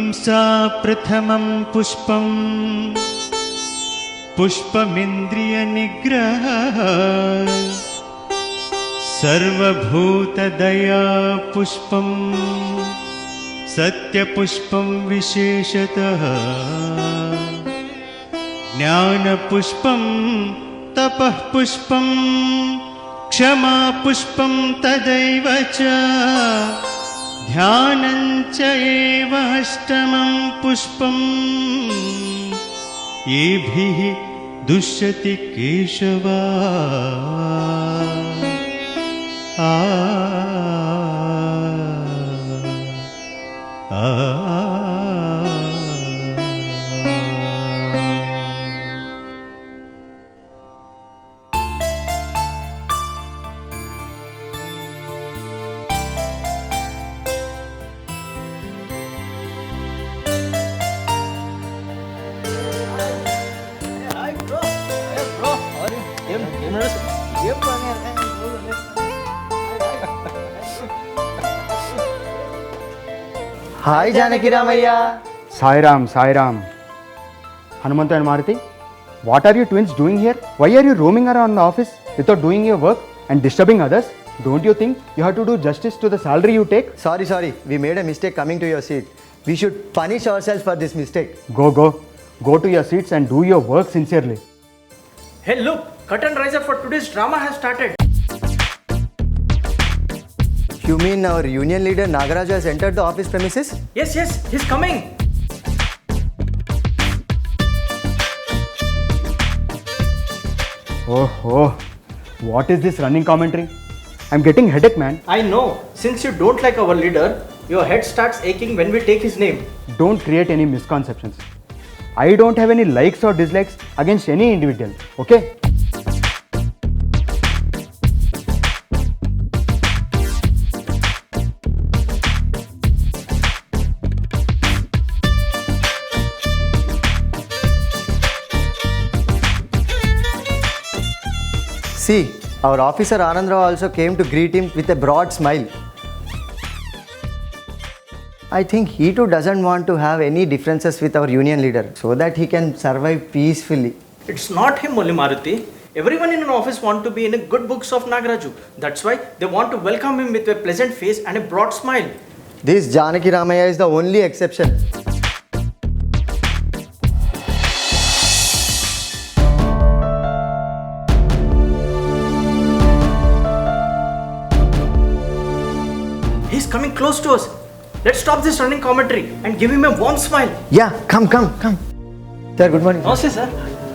अहिंसा प्रथमं पुष्पं पुष्पमिन्द्रियनिग्रहः सर्वभूतदया पुष्पं सत्यपुष्पं विशेषतः ज्ञानपुष्पं तपः पुष्पं क्षमा पुष्पं तदैव च ध्यानं च एव अष्टमं पुष्पं येभिः दुष्यति Keshav Hi Janaki Ramaya. Sai Ram. Hanumanta and Maruti, what are you twins doing here? Why are you roaming around the office without doing your work and disturbing others? Don't you think you have to do justice to the salary you take? Sorry. We made a mistake coming to your seat. We should punish ourselves for this mistake. Go to your seats and do your work sincerely. Hey, look! Curtain riser for today's drama has started. You mean our union leader Nagaraju has entered the office premises? Yes, he's coming. Oh, what is this running commentary? I'm getting headache, man. I know. Since you don't like our leader, your head starts aching when we take his name. Don't create any misconceptions. I don't have any likes or dislikes against any individual, okay? See, our officer Anandrao also came to greet him with a broad smile. I think he too doesn't want to have any differences with our union leader so that he can survive peacefully. It's not him only, Maruti. Everyone in an office want to be in the good books of Nagaraju. That's why they want to welcome him with a pleasant face and a broad smile. This Janaki Ramaya is the only exception. He's coming close to us. Let's stop this running commentary and give him a warm smile. Yeah, come. Sir, good morning. Namaste, sir.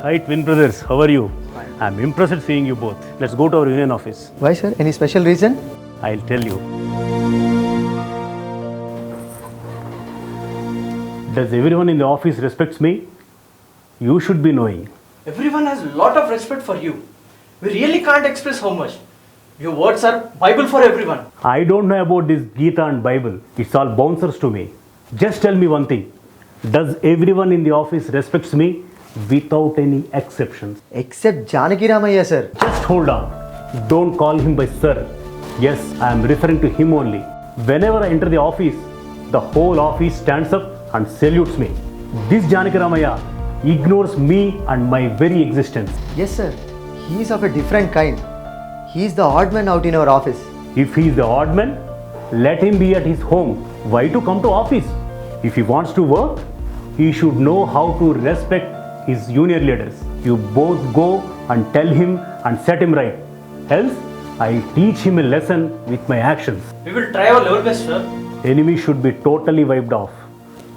Hi, twin brothers. How are you? I'm impressed seeing you both. Let's go to our union office. Why, sir? Any special reason? I'll tell you. Does everyone in the office respects me? You should be knowing. Everyone has a lot of respect for you. We really can't express how much. Your words are Bible for everyone. I don't know about this Gita and Bible. It's all bouncers to me. Just tell me one thing. Does everyone in the office respects me without any exceptions? Except Janaki Ramaya, sir. Just hold on. Don't call him by sir. Yes, I am referring to him only. Whenever I enter the office, the whole office stands up and salutes me. This Janaki Ramaya ignores me and my very existence. Yes, sir. He is of a different kind. He is the odd man out in our office. If he is the odd man, let him be at his home. Why to come to office? If he wants to work, he should know how to respect his union leaders. You both go and tell him and set him right. Else, I'll teach him a lesson with my actions. We will try our level best, sir. Enemy should be totally wiped off.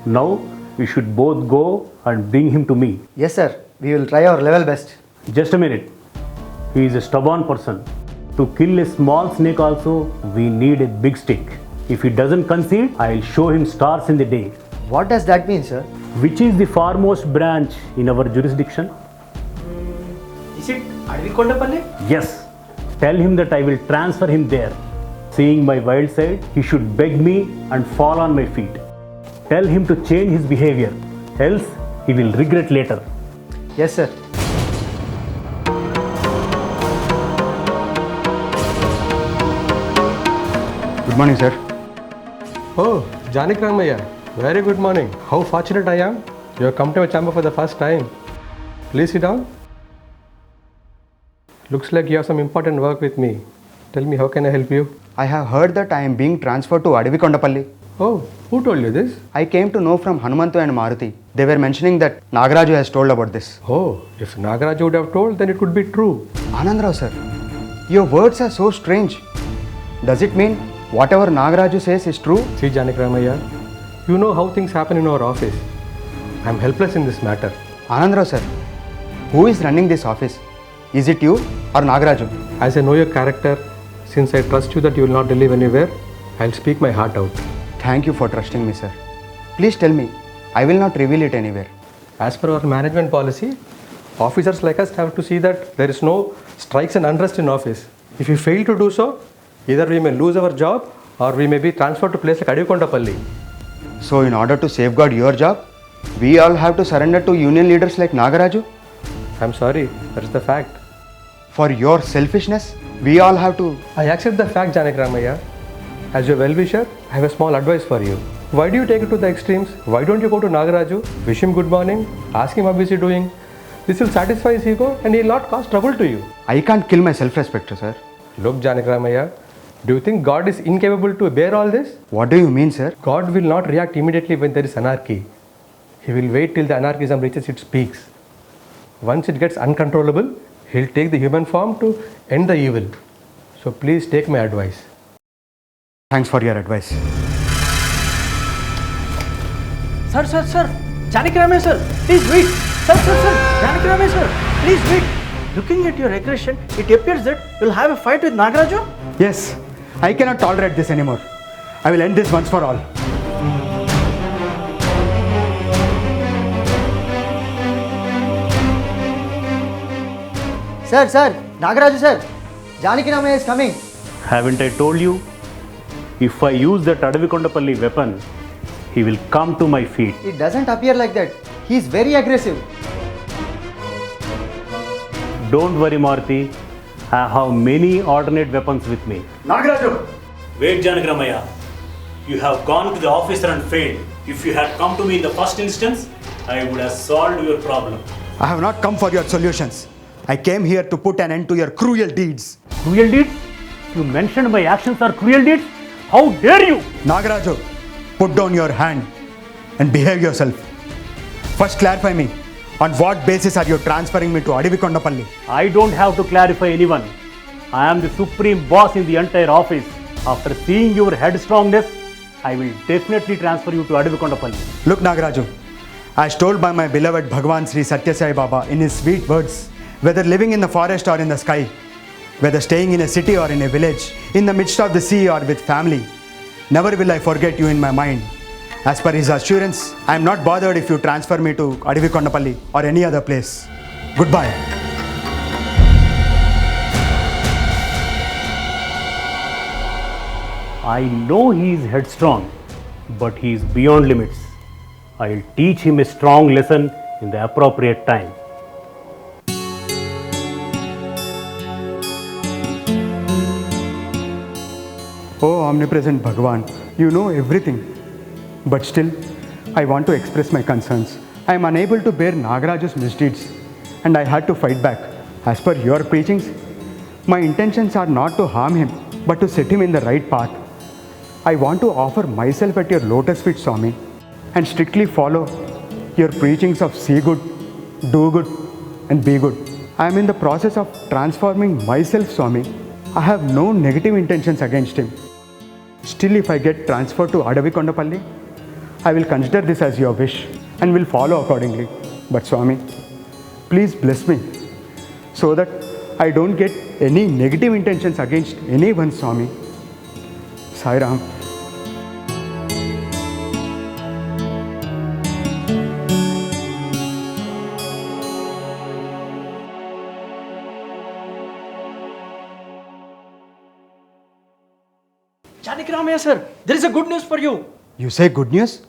Now, we should both go and bring him to me. Yes, sir. We will try our level best. Just a minute. He is a stubborn person. To kill a small snake also, we need a big stick. If he doesn't concede, I'll show him stars in the day. What does that mean, sir? Which is the foremost branch in our jurisdiction? Is it Advikondapalli? Yes. Tell him that I will transfer him there. Seeing my wild side, he should beg me and fall on my feet. Tell him to change his behavior. Else, he will regret later. Yes, sir. Good morning, sir. Oh, Janaki Ramaya. Very good morning. How fortunate I am. You have come to my chamber for the first time. Please sit down. Looks like you have some important work with me. Tell me, how can I help you? I have heard that I am being transferred to Adivikondapalli. Oh, who told you this? I came to know from Hanumantu and Maruti. They were mentioning that Nagaraju has told about this. Oh, if Nagaraj would have told, then it could be true. Anandrao sir, your words are so strange. Does it mean whatever Nagaraju says is true? See, Janakramaya, you know how things happen in our office. I am helpless in this matter. Anandrao sir, who is running this office? Is it you or Nagaraju? As I know your character, since I trust you that you will not live anywhere, I'll speak my heart out. Thank you for trusting me, sir. Please tell me. I will not reveal it anywhere. As per our management policy, officers like us have to see that there is no strikes and unrest in office. If you fail to do so, either we may lose our job or we may be transferred to place like Adivikondapalli. So, in order to safeguard your job, we all have to surrender to union leaders like Nagaraju? I'm sorry, that is the fact. For your selfishness, we all have to. I accept the fact, Janakramaya. As your well-wisher, I have a small advice for you. Why do you take it to the extremes? Why don't you go to Nagaraju, wish him good morning, ask him how is he doing? This will satisfy his ego and he will not cause trouble to you. I can't kill my self-respect, sir. Look, Janakramaya, do you think God is incapable to bear all this? What do you mean, sir? God will not react immediately when there is anarchy. He will wait till the anarchism reaches its peaks. Once it gets uncontrollable, he'll take the human form to end the evil. So please take my advice. Thanks for your advice. Sir, Janakramaya sir, please wait. Sir, Janakramaya sir, please wait. Looking at your aggression, it appears that you'll have a fight with Nagaraju. Yes, I cannot tolerate this anymore. I will end this once for all. Sir, Nagaraju sir, Janakramaya is coming. Haven't I told you? If I use that Adivikondapalli weapon, he will come to my feet. It doesn't appear like that. He is very aggressive. Don't worry, Maruti. I have many alternate weapons with me. Nagaraju! Wait, Janakramaya. You have gone to the officer and failed. If you had come to me in the first instance, I would have solved your problem. I have not come for your solutions. I came here to put an end to your cruel deeds. Cruel deeds? You mentioned my actions are cruel deeds? How dare you? Nagaraju, put down your hand and behave yourself. First clarify me, on what basis are you transferring me to Adivikondapalli? I don't have to clarify anyone. I am the supreme boss in the entire office. After seeing your headstrongness, I will definitely transfer you to Adivikondapalli. Look Nagaraju, as told by my beloved Bhagwan Sri Satya Sai Baba in his sweet words, whether living in the forest or in the sky, whether staying in a city or in a village, in the midst of the sea or with family, never will I forget you in my mind. As per his assurance, I am not bothered if you transfer me to Adivikondapalli or any other place. Goodbye. I know he is headstrong, but he is beyond limits. I'll teach him a strong lesson in the appropriate time. Oh omnipresent Bhagwan, you know everything. But still, I want to express my concerns. I am unable to bear Nagaraju's misdeeds and I had to fight back. As per your preachings, my intentions are not to harm him, but to set him in the right path. I want to offer myself at your lotus feet, Swami, and strictly follow your preachings of see good, do good, and be good. I am in the process of transforming myself, Swami. I have no negative intentions against him. Still, if I get transferred to Adivikondapalli, I will consider this as your wish and will follow accordingly. But Swami, please bless me so that I don't get any negative intentions against anyone, Swami. Sai Ram. Janakramaya sir, there is a good news for you. You say good news?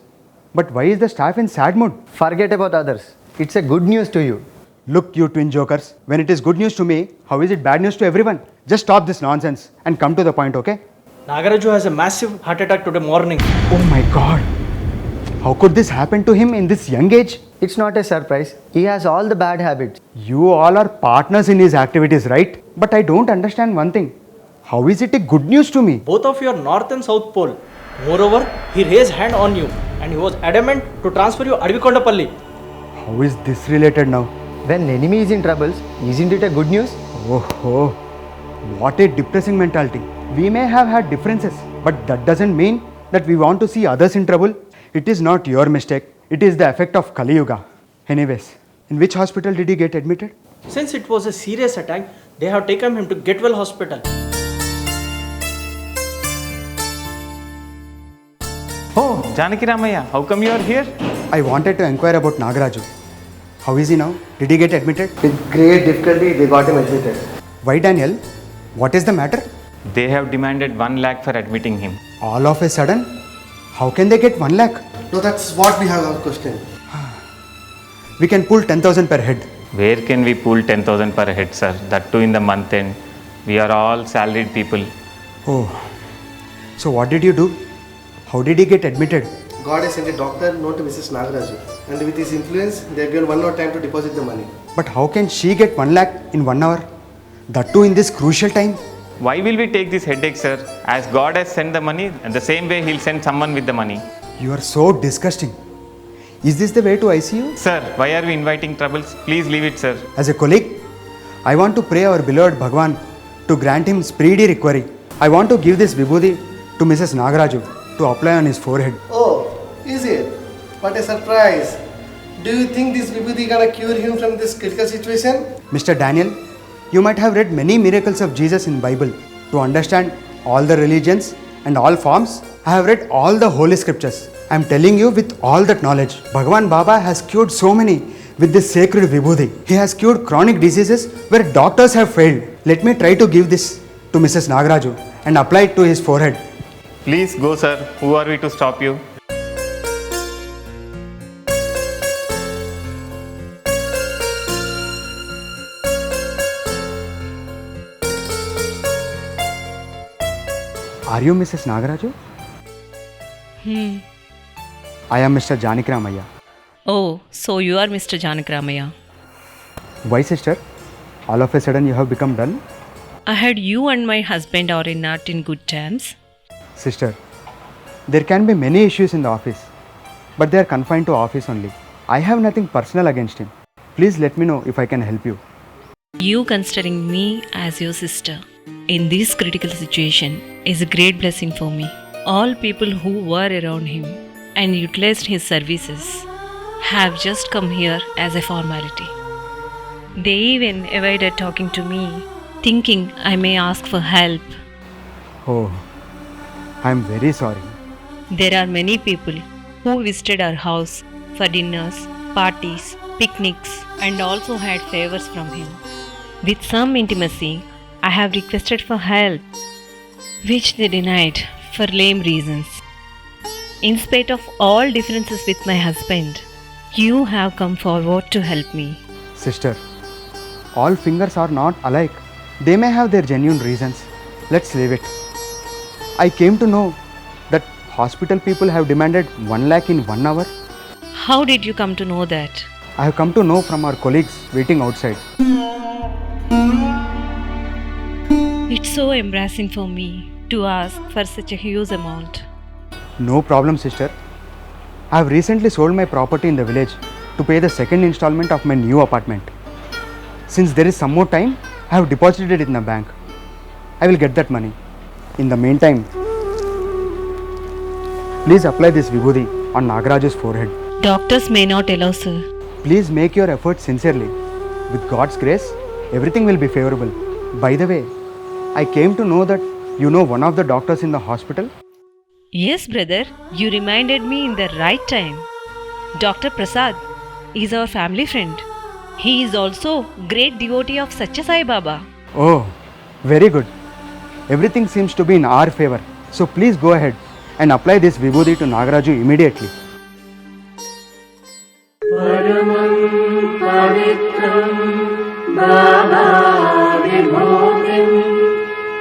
But why is the staff in sad mood? Forget about others. It's a good news to you. Look, you twin jokers, when it is good news to me, how is it bad news to everyone? Just stop this nonsense and come to the point, okay? Nagaraju has a massive heart attack today morning. Oh my God. How could this happen to him in this young age? It's not a surprise. He has all the bad habits. You all are partners in his activities, right? But I don't understand one thing. How is it a good news to me? Both of you are North and South Pole. Moreover, he raised hand on you and he was adamant to transfer you Advikondapalli. How is this related now? When enemy is in troubles, isn't it a good news? Oh, what a depressing mentality. We may have had differences, but that doesn't mean that we want to see others in trouble. It is not your mistake. It is the effect of Kali Yuga. Anyways, in which hospital did he get admitted? Since it was a serious attack, they have taken him to Getwell Hospital. Oh, Janaki Ramaya, how come you are here? I wanted to inquire about Nagaraju. How is he now? Did he get admitted? With great difficulty, they got him admitted. Why, Daniel? What is the matter? They have demanded 1 lakh for admitting him. All of a sudden? How can they get 1 lakh? No, that's what we have our question. We can pull 10,000 per head. Where can we pull 10,000 per head, sir? That too in the month end. We are all salaried people. Oh, so what did you do? How did he get admitted? God has sent a doctor note to Mrs. Nagaraju, and with his influence, they have given 1 hour time to deposit the money. But how can she get 1 lakh in 1 hour? That too in this crucial time? Why will we take this headache, sir? As God has sent the money, and the same way He'll send someone with the money. You are so disgusting. Is this the way to ICU? Sir, why are we inviting troubles? Please leave it, sir. As a colleague, I want to pray our beloved Bhagwan to grant him speedy recovery. I want to give this vibhuti to Mrs. Nagaraju to apply on his forehead. Oh, is it? What a surprise. Do you think this vibhuti gonna cure him from this critical situation? Mr. Daniel, you might have read many miracles of Jesus in Bible. To understand all the religions and all forms, I have read all the holy scriptures. I am telling you with all that knowledge, Bhagwan Baba has cured so many with this sacred vibhuti. He has cured chronic diseases where doctors have failed. Let me try to give this to Mrs. Nagaraju and apply it to his forehead. Please go, sir. Who are we to stop you? Are you Mrs. Nagaraju? I am Mr. Janakramaya. Oh, so you are Mr. Janakramaya. Why, sister? All of a sudden you have become dull? I heard you and my husband are not in good terms. Sister, there can be many issues in the office, but they are confined to office only. I have nothing personal against him. Please let me know if I can help you. You considering me as your sister in this critical situation is a great blessing for me. All people who were around him and utilized his services have just come here as a formality. They even avoided talking to me, thinking I may ask for help. Oh, I am very sorry. There are many people who visited our house for dinners, parties, picnics, and also had favors from him. With some intimacy, I have requested for help, which they denied for lame reasons. In spite of all differences with my husband, you have come forward to help me. Sister, all fingers are not alike. They may have their genuine reasons. Let's leave it. I came to know that hospital people have demanded 1 lakh in 1 hour. How did you come to know that? I have come to know from our colleagues waiting outside. It's so embarrassing for me to ask for such a huge amount. No problem, sister. I have recently sold my property in the village to pay the second installment of my new apartment. Since there is some more time, I have deposited it in the bank. I will get that money. In the meantime, please apply this vibhuti on Nagaraju's forehead. Doctors may not allow, sir. Please make your efforts sincerely. With God's grace, everything will be favorable. By the way, I came to know that you know one of the doctors in the hospital. Yes, brother, you reminded me in the right time. Dr. Prasad is our family friend. He is also great devotee of Satya Sai Baba. Oh, very good. Everything seems to be in our favor. So please go ahead and apply this vibhuti to Nagaraju immediately.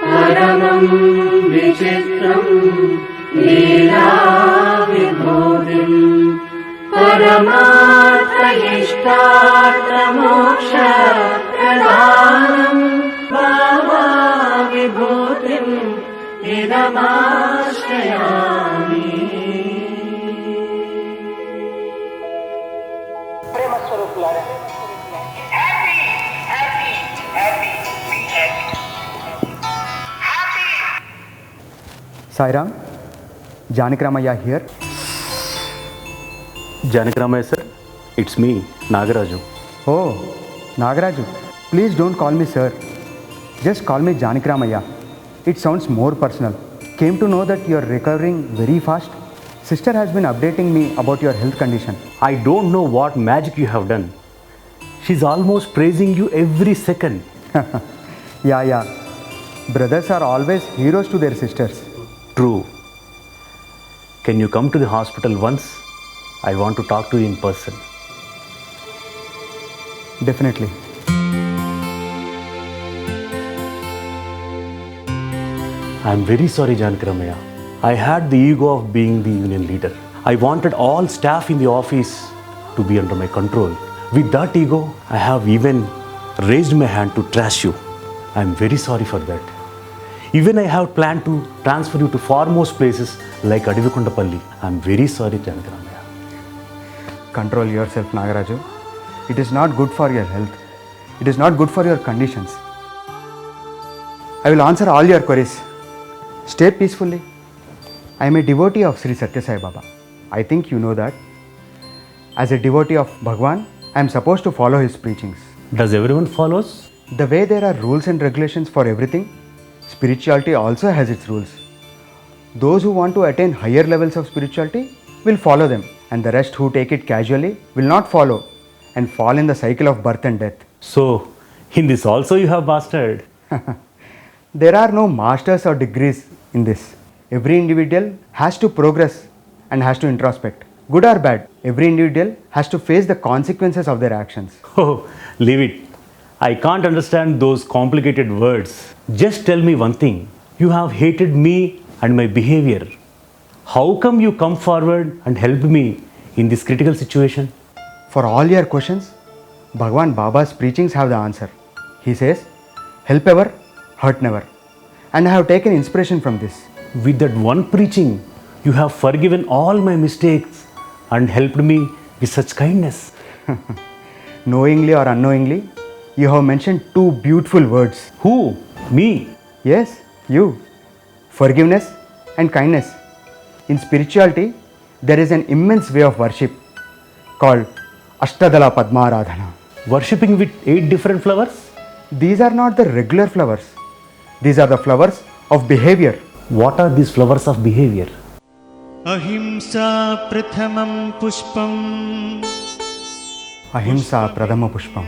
परमं विचित्रं लीला विभूतिं परमार्थयिष्टार्थमोक्षप्रदानं बाबा विभूतिं इदमाश्रयामि। Sairam, Janakramaya here. Janakramaya sir, it's me, Nagaraju. Oh, Nagaraju, please don't call me sir. Just call me Janakramaya. It sounds more personal. Came to know that you're recovering very fast. Sister has been updating me about your health condition. I don't know what magic you have done. She's almost praising you every second. Yeah. Brothers are always heroes to their sisters. True. Can you come to the hospital once? I want to talk to you in person. Definitely. I'm very sorry, Janakramaya. I had the ego of being the union leader. I wanted all staff in the office to be under my control. With that ego, I have even raised my hand to trash you. I'm very sorry for that. Even I have planned to transfer you to foremost places like Adivikondapalli. I'm very sorry, Janakramaya. Control yourself, Nagaraju. It is not good for your health. It is not good for your conditions. I will answer all your queries. Stay peacefully. I am a devotee of Sri Satya Sai Baba. I think you know that. As a devotee of Bhagwan, I am supposed to follow his preachings. Does everyone follows? The way there are rules and regulations for everything, spirituality also has its rules. Those who want to attain higher levels of spirituality will follow them, and the rest who take it casually will not follow and fall in the cycle of birth and death. So, in this also you have mastered. There are no masters or degrees in this. Every individual has to progress and has to introspect. Good or bad, every individual has to face the consequences of their actions. Oh, leave it. I can't understand those complicated words. Just tell me one thing. You have hated me and my behavior. How come you come forward and help me in this critical situation? For all your questions, Bhagwan Baba's preachings have the answer. He says, help ever, hurt never. And I have taken inspiration from this. With that one preaching, you have forgiven all my mistakes and helped me with such kindness. Knowingly or unknowingly, you have mentioned two beautiful words. Who? Me? Yes, you. Forgiveness and kindness. In spirituality, there is an immense way of worship called Ashtadala Padmaradhana. Worshipping with 8 different flowers? These are not the regular flowers. These are the flowers of behavior. What are these flowers of behavior? Ahimsa prathamam pushpam. Ahimsa Pradhama Pushpam.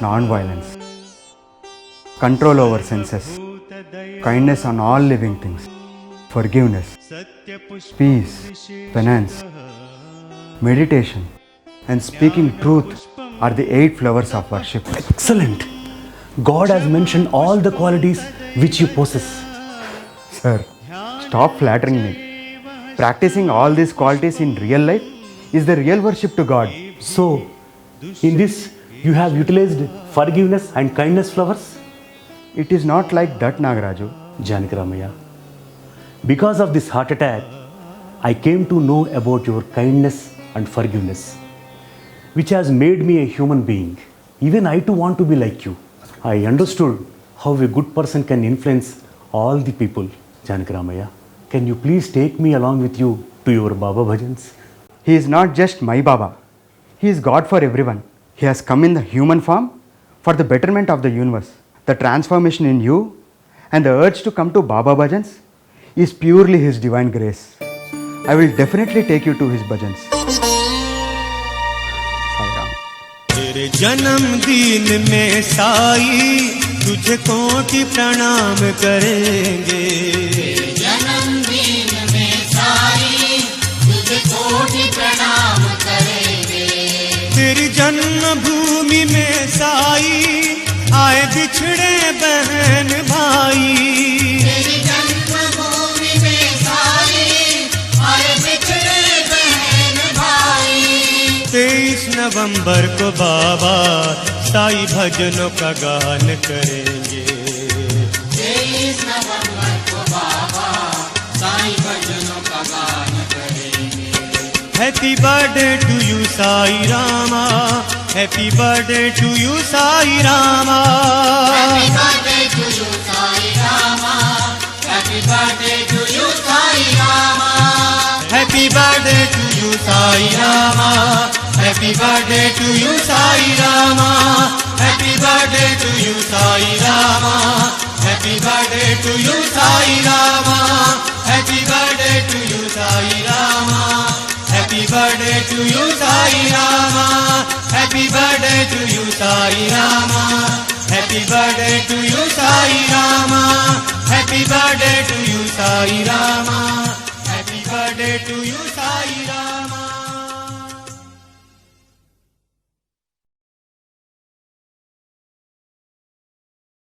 Non-violence. Control over senses. Kindness on all living things. Forgiveness. Peace. Penance. Meditation. And speaking truth are the 8 flowers of worship. Excellent. God has mentioned all the qualities which you possess. Sir, stop flattering me. Practicing all these qualities in real life is the real worship to God. So, in this, you have utilized forgiveness and kindness flowers? It is not like that, Nagaraju. Janakramaya, because of this heart attack, I came to know about your kindness and forgiveness, which has made me a human being. Even I too want to be like you. I understood how a good person can influence all the people. Janakramaya, can you please take me along with you to your Baba Bhajans? He is not just my Baba. He is God for everyone. He has come in the human form for the betterment of the universe. The transformation in you and the urge to come to Baba Bhajans is purely His divine grace. I will definitely take you to His Bhajans. तेरे जन्मदिन में साई तुझे कोटि प्रणाम करेंगे। तेरे जन्मदिन में साई तुझे कोटि प्रणाम करेंगे। तेरी जन्मभूमि में साई आए बिछड़े बहन भाई। तेरी जन्मभूमि में साई नवंबर को बाबा साई भजनों का गान करेंगे। 23 नवंबर को बाबा साई भजनों का गान करेंगे। Happy birthday to you Sai Rama, happy birthday to you Sai Rama, happy birthday to you Sai Rama, happy birthday to you Sai Rama, happy birthday to you Sai Rama, happy birthday to you Sai Rama, happy birthday to you Sai Rama, happy birthday to you Sai Rama, happy birthday to you Sai Rama, happy birthday to you Sai Rama, happy birthday to you Sai Rama, happy birthday to you Sai Rama, happy birthday to you Sai Rama, happy birthday to you Sai Rama.